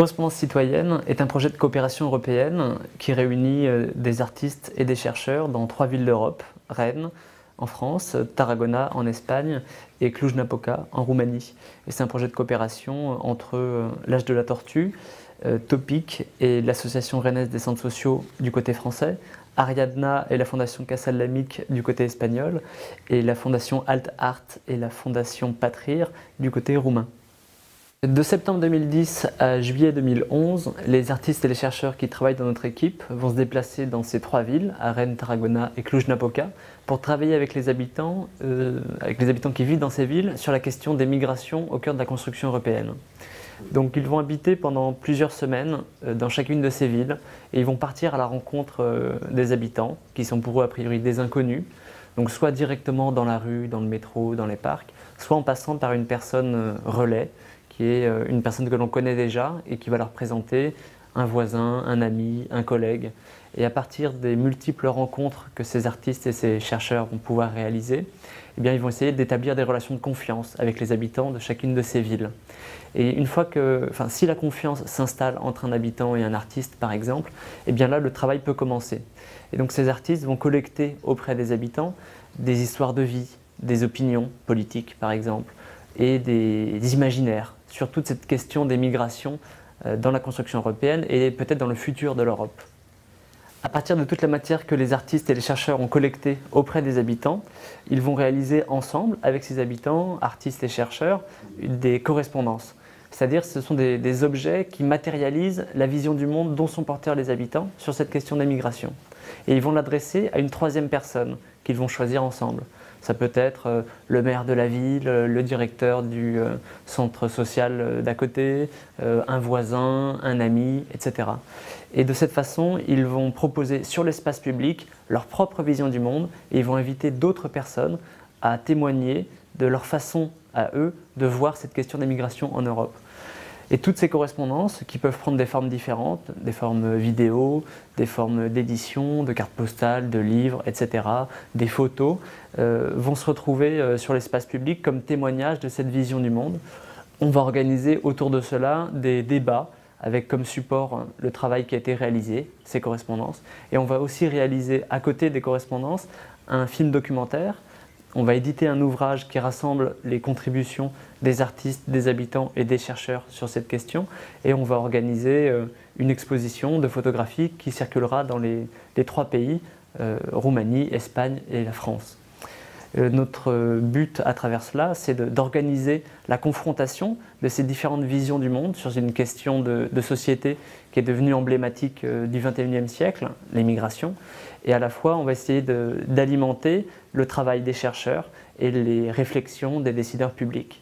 Correspondance citoyenne est un projet de coopération européenne qui réunit des artistes et des chercheurs dans 3 villes d'Europe, Rennes en France, Tarragona en Espagne et Cluj-Napoca en Roumanie. Et c'est un projet de coopération entre l'Âge de la Tortue, Topic et l'Association rennaise des centres sociaux du côté français, Ariadna et la Fondation Casal Lamic du côté espagnol et la Fondation Alt Art et la Fondation Patrir du côté roumain. De septembre 2010 à juillet 2011, les artistes et les chercheurs qui travaillent dans notre équipe vont se déplacer dans ces 3 villes, à Rennes, Tarragona et Cluj-Napoca, pour travailler avec les habitants qui vivent dans ces villes sur la question des migrations au cœur de la construction européenne. Donc ils vont habiter pendant plusieurs semaines dans chacune de ces villes et ils vont partir à la rencontre des habitants, qui sont pour eux a priori des inconnus, donc soit directement dans la rue, dans le métro, dans les parcs, soit en passant par une personne relais, qui est une personne que l'on connaît déjà et qui va leur présenter un voisin, un ami, un collègue. Et à partir des multiples rencontres que ces artistes et ces chercheurs vont pouvoir réaliser, eh bien, ils vont essayer d'établir des relations de confiance avec les habitants de chacune de ces villes. Et une fois si la confiance s'installe entre un habitant et un artiste par exemple, eh bien là le travail peut commencer. Et donc ces artistes vont collecter auprès des habitants des histoires de vie, des opinions politiques par exemple, et des imaginaires sur toute cette question des migrations dans la construction européenne et peut-être dans le futur de l'Europe. À partir de toute la matière que les artistes et les chercheurs ont collectée auprès des habitants, ils vont réaliser ensemble, avec ces habitants, artistes et chercheurs, des correspondances. C'est-à-dire ce sont des objets qui matérialisent la vision du monde dont sont porteurs les habitants sur cette question des migrations. Et ils vont l'adresser à une 3e personne qu'ils vont choisir ensemble. Ça peut être le maire de la ville, le directeur du centre social d'à côté, un voisin, un ami, etc. Et de cette façon, ils vont proposer sur l'espace public leur propre vision du monde et ils vont inviter d'autres personnes à témoigner de leur façon à eux de voir cette question des migrations en Europe. Et toutes ces correspondances, qui peuvent prendre des formes différentes, des formes vidéo, des formes d'édition, de cartes postales, de livres, etc., des photos, vont se retrouver sur l'espace public comme témoignage de cette vision du monde. On va organiser autour de cela des débats avec comme support le travail qui a été réalisé, ces correspondances. Et on va aussi réaliser à côté des correspondances un film documentaire. On va éditer un ouvrage qui rassemble les contributions des artistes, des habitants et des chercheurs sur cette question. Et on va organiser une exposition de photographie qui circulera dans les 3 pays, Roumanie, Espagne et la France. Notre but à travers cela, c'est d'organiser la confrontation de ces différentes visions du monde sur une question de société qui est devenue emblématique du XXIe siècle, les migrations. Et à la fois, on va essayer d'alimenter le travail des chercheurs et les réflexions des décideurs publics.